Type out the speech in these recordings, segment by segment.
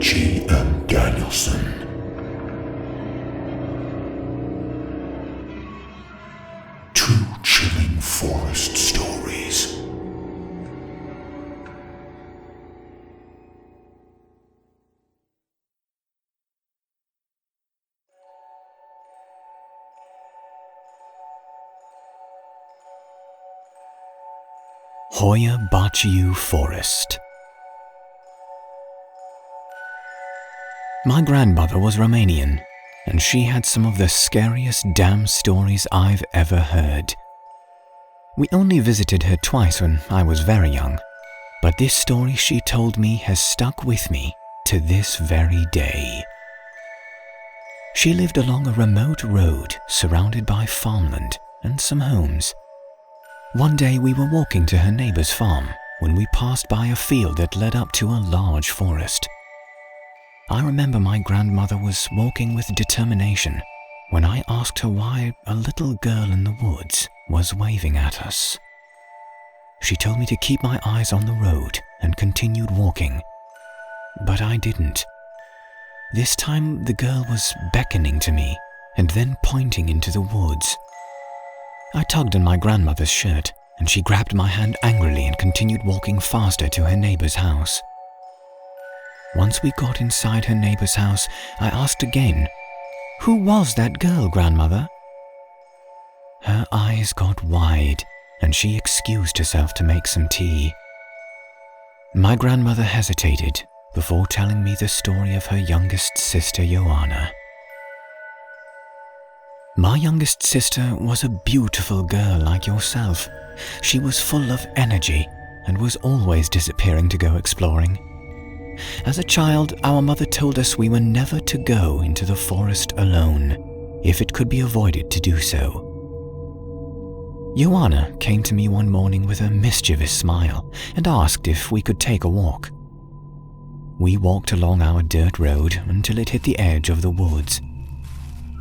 Danielson. Two chilling forest stories. Hoia-Baciu Forest. My grandmother was Romanian, and she had some of the scariest damn stories I've ever heard. We only visited her twice when I was very young, but this story she told me has stuck with me to this very day. She lived along a remote road surrounded by farmland and some homes. One day we were walking to her neighbor's farm when we passed by a field that led up to a large forest. I remember my grandmother was walking with determination when I asked her why a little girl in the woods was waving at us. She told me to keep my eyes on the road and continued walking, but I didn't. This time the girl was beckoning to me and then pointing into the woods. I tugged on my grandmother's shirt and she grabbed my hand angrily and continued walking faster to her neighbor's house. Once we got inside her neighbor's house, I asked again, "Who was that girl, grandmother?" Her eyes got wide and she excused herself to make some tea. My grandmother hesitated before telling me the story of her youngest sister, Joanna. My youngest sister was a beautiful girl like yourself. She was full of energy and was always disappearing to go exploring. As a child, our mother told us we were never to go into the forest alone, if it could be avoided to do so. Joanna came to me one morning with a mischievous smile and asked if we could take a walk. We walked along our dirt road until it hit the edge of the woods.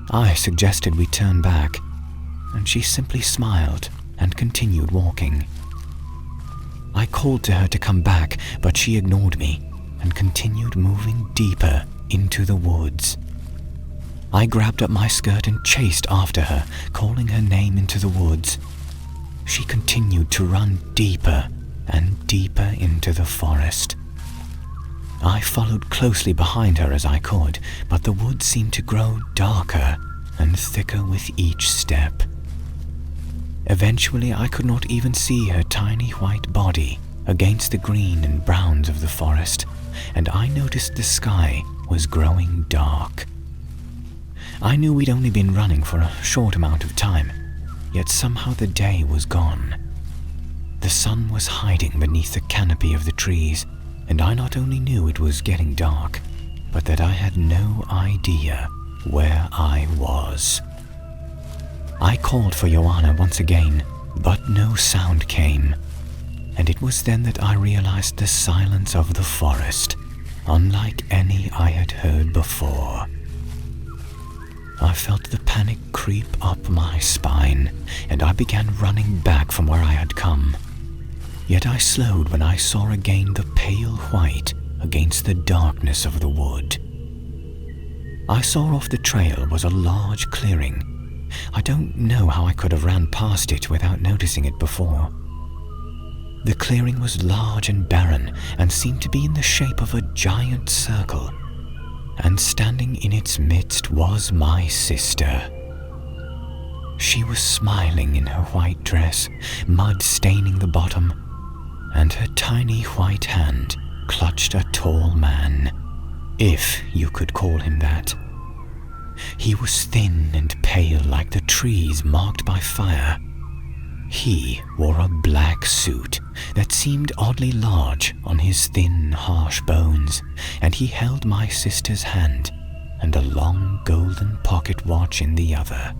I suggested we turn back, and she simply smiled and continued walking. I called to her to come back, but she ignored me and continued moving deeper into the woods. I grabbed up my skirt and chased after her, calling her name into the woods. She continued to run deeper and deeper into the forest. I followed closely behind her as I could, but the woods seemed to grow darker and thicker with each step. Eventually, I could not even see her tiny white body against the green and browns of the forest, and I noticed the sky was growing dark. I knew we'd only been running for a short amount of time, yet somehow the day was gone. The sun was hiding beneath the canopy of the trees, and I not only knew it was getting dark, but that I had no idea where I was. I called for Joanna once again, but no sound came. And it was then that I realized the silence of the forest, unlike any I had heard before. I felt the panic creep up my spine, and I began running back from where I had come. Yet I slowed when I saw again the pale white against the darkness of the wood. I saw off the trail was a large clearing. I don't know how I could have ran past it without noticing it before. The clearing was large and barren and seemed to be in the shape of a giant circle, and standing in its midst was my sister. She was smiling in her white dress, mud staining the bottom, and her tiny white hand clutched a tall man, if you could call him that. He was thin and pale like the trees marked by fire. He wore a black suit that seemed oddly large on his thin, harsh bones, and he held my sister's hand and a long golden pocket watch in the other.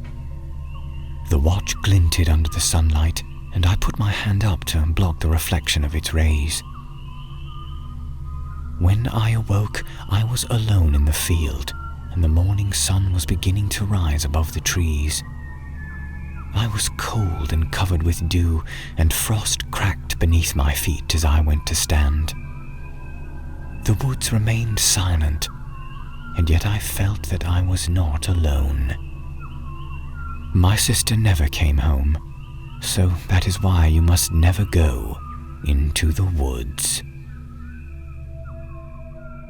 The watch glinted under the sunlight, and I put my hand up to block the reflection of its rays. When I awoke, I was alone in the field, and the morning sun was beginning to rise above the trees. I was cold and covered with dew, and frost cracked beneath my feet as I went to stand. The woods remained silent, and yet I felt that I was not alone. My sister never came home, so that is why you must never go into the woods.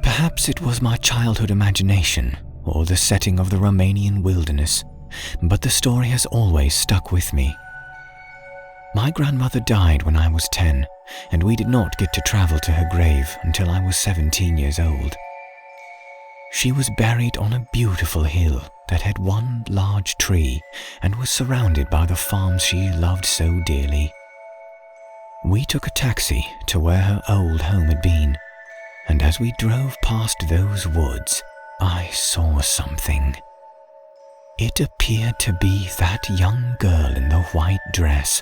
Perhaps it was my childhood imagination or the setting of the Romanian wilderness, but the story has always stuck with me. My grandmother died when I was 10, and we did not get to travel to her grave until I was 17 years old. She was buried on a beautiful hill that had one large tree and was surrounded by the farms she loved so dearly. We took a taxi to where her old home had been, and as we drove past those woods, I saw something. It appeared to be that young girl in the white dress,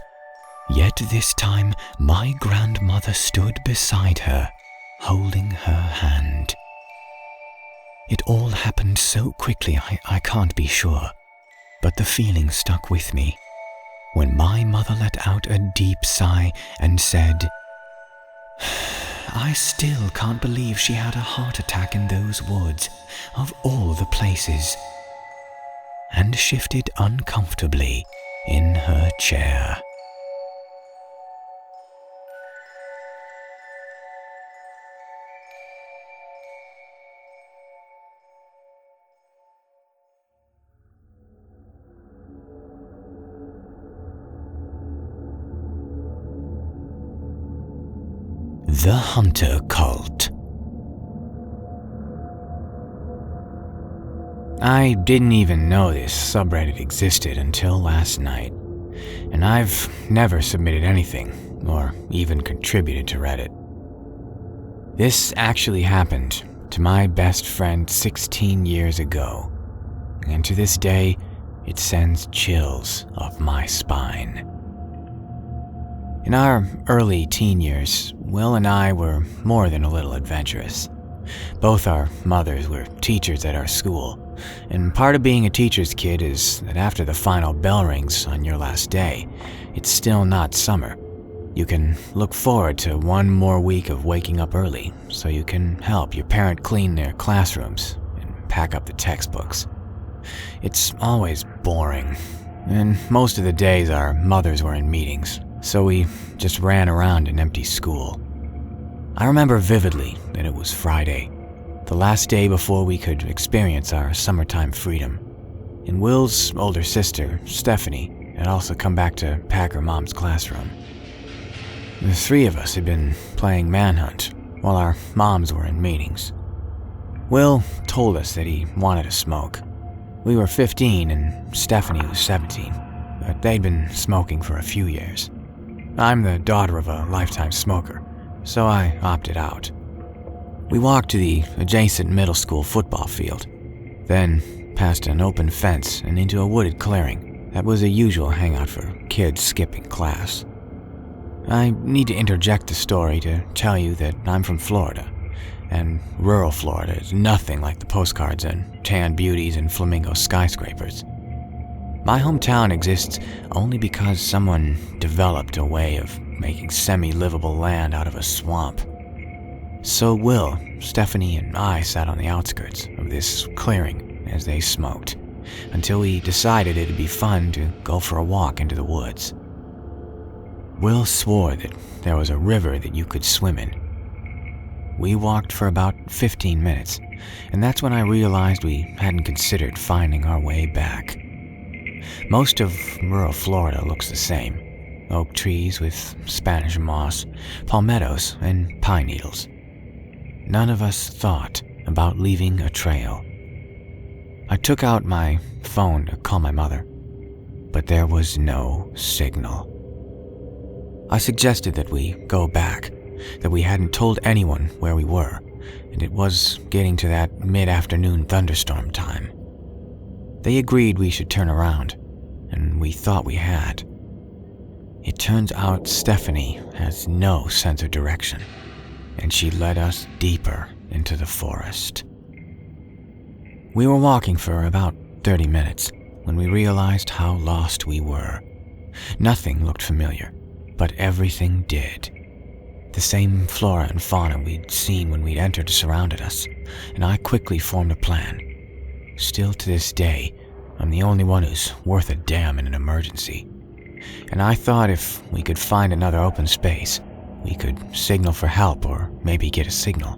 yet this time my grandmother stood beside her, holding her hand. It all happened so quickly I can't be sure, but the feeling stuck with me when my mother let out a deep sigh and said, "I still can't believe she had a heart attack in those woods, of all the places," and shifted uncomfortably in her chair. The Hunter Cult. I didn't even know this subreddit existed until last night, and I've never submitted anything or even contributed to Reddit. This actually happened to my best friend 16 years ago, and to this day, it sends chills up my spine. In our early teen years, Will and I were more than a little adventurous. Both our mothers were teachers at our school, and part of being a teacher's kid is that after the final bell rings on your last day, it's still not summer. You can look forward to one more week of waking up early so you can help your parent clean their classrooms and pack up the textbooks. It's always boring, and most of the days our mothers were in meetings, so we just ran around an empty school. I remember vividly that it was Friday, the last day before we could experience our summertime freedom, and Will's older sister, Stephanie, had also come back to pack her mom's classroom. The three of us had been playing manhunt while our moms were in meetings. Will told us that he wanted a smoke. We were 15 and Stephanie was 17, but they'd been smoking for a few years. I'm the daughter of a lifetime smoker, so I opted out. We walked to the adjacent middle school football field, then past an open fence and into a wooded clearing that was a usual hangout for kids skipping class. I need to interject the story to tell you that I'm from Florida, and rural Florida is nothing like the postcards and tan beauties and flamingo skyscrapers. My hometown exists only because someone developed a way of making semi-livable land out of a swamp. So Will, Stephanie, and I sat on the outskirts of this clearing as they smoked, until we decided it'd be fun to go for a walk into the woods. Will swore that there was a river that you could swim in. We walked for about 15 minutes, and that's when I realized we hadn't considered finding our way back. Most of rural Florida looks the same. Oak trees with Spanish moss, palmettos, and pine needles. None of us thought about leaving a trail. I took out my phone to call my mother, but there was no signal. I suggested that we go back, that we hadn't told anyone where we were, and it was getting to that mid-afternoon thunderstorm time. They agreed we should turn around, and we thought we had. It turns out Stephanie has no sense of direction, and she led us deeper into the forest. We were walking for about 30 minutes when we realized how lost we were. Nothing looked familiar, but everything did. The same flora and fauna we'd seen when we'd entered surrounded us, and I quickly formed a plan. Still to this day, I'm the only one who's worth a damn in an emergency. And I thought if we could find another open space, we could signal for help or maybe get a signal.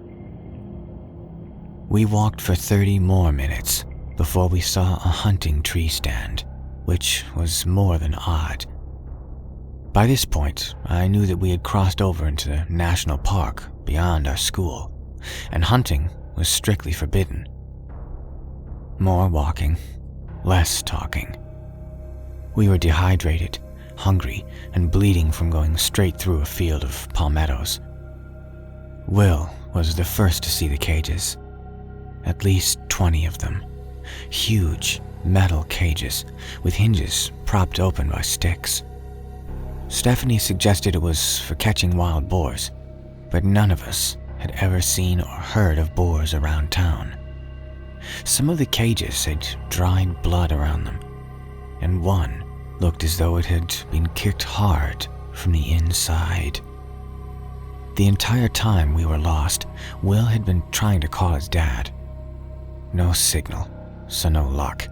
We walked for 30 more minutes before we saw a hunting tree stand, which was more than odd. By this point, I knew that we had crossed over into the national park beyond our school, and hunting was strictly forbidden. More walking, less talking. We were dehydrated, hungry, and bleeding from going straight through a field of palmettos. Will was the first to see the cages. At least 20 of them. Huge metal cages with hinges propped open by sticks. Stephanie suggested it was for catching wild boars, but none of us had ever seen or heard of boars around town. Some of the cages had dried blood around them, and one looked as though it had been kicked hard from the inside. The entire time we were lost, Will had been trying to call his dad. No signal, so no luck.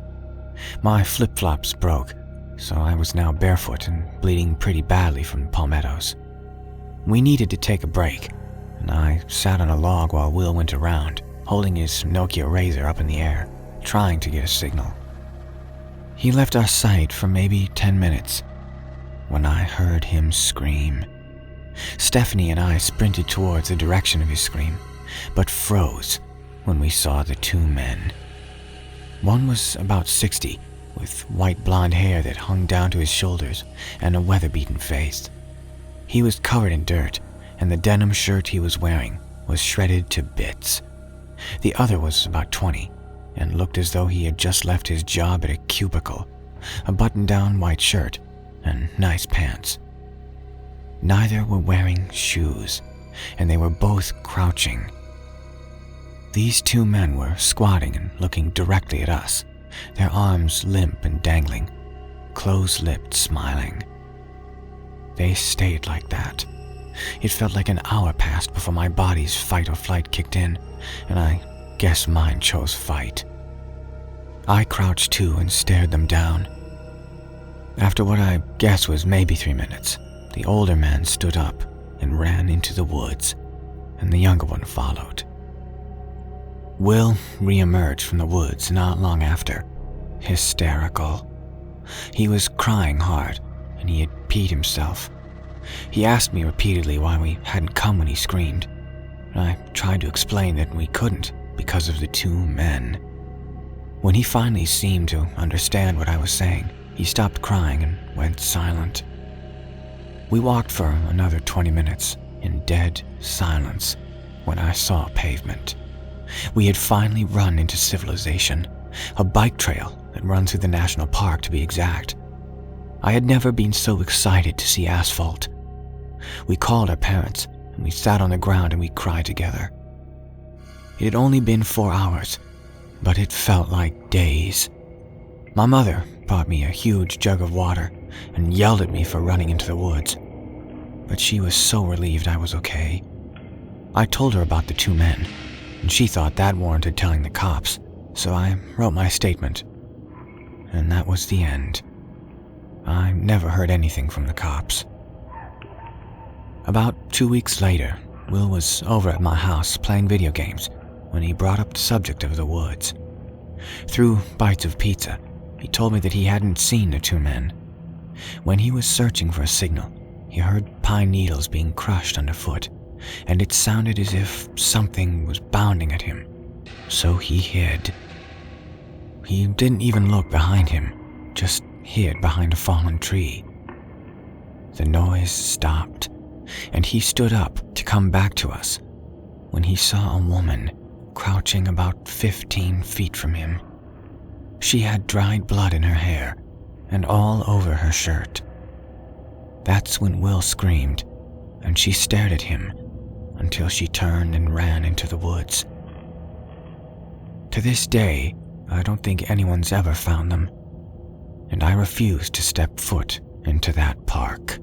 My flip-flops broke, so I was now barefoot and bleeding pretty badly from palmettos. We needed to take a break, and I sat on a log while Will went around, holding his Nokia Razr up in the air, trying to get a signal. He left our sight for maybe 10 minutes, when I heard him scream. Stephanie and I sprinted towards the direction of his scream, but froze when we saw the two men. One was about 60, with white blonde hair that hung down to his shoulders and a weather-beaten face. He was covered in dirt, and the denim shirt he was wearing was shredded to bits. The other was about 20, and looked as though he had just left his job at a cubicle, a button-down white shirt and nice pants. Neither were wearing shoes, and they were both crouching. These two men were squatting and looking directly at us, their arms limp and dangling, close-lipped smiling. They stayed like that. It felt like an hour passed before my body's fight or flight kicked in, and I guess mine chose fight. I crouched too and stared them down. After what I guess was maybe 3 minutes, the older man stood up and ran into the woods, and the younger one followed. Will re-emerged from the woods not long after, hysterical. He was crying hard, and he had peed himself. He asked me repeatedly why we hadn't come when he screamed, and I tried to explain that we couldn't because of the two men. When he finally seemed to understand what I was saying, he stopped crying and went silent. We walked for another 20 minutes in dead silence when I saw pavement. We had finally run into civilization, a bike trail that runs through the national park to be exact. I had never been so excited to see asphalt. We called our parents, and we sat on the ground and we cried together. It had only been 4 hours, but it felt like days. My mother brought me a huge jug of water and yelled at me for running into the woods, but she was so relieved I was okay. I told her about the two men, and she thought that warranted telling the cops, so I wrote my statement. And that was the end. I never heard anything from the cops. About 2 weeks later, Will was over at my house playing video games when he brought up the subject of the woods. Through bites of pizza, he told me that he hadn't seen the two men. When he was searching for a signal, he heard pine needles being crushed underfoot, and it sounded as if something was bounding at him. So he hid. He didn't even look behind him, just hid behind a fallen tree. The noise stopped, and he stood up to come back to us when he saw a woman crouching about 15 feet from him. She had dried blood in her hair and all over her shirt. That's when Will screamed, and she stared at him until she turned and ran into the woods. To this day, I don't think anyone's ever found them, and I refuse to step foot into that park.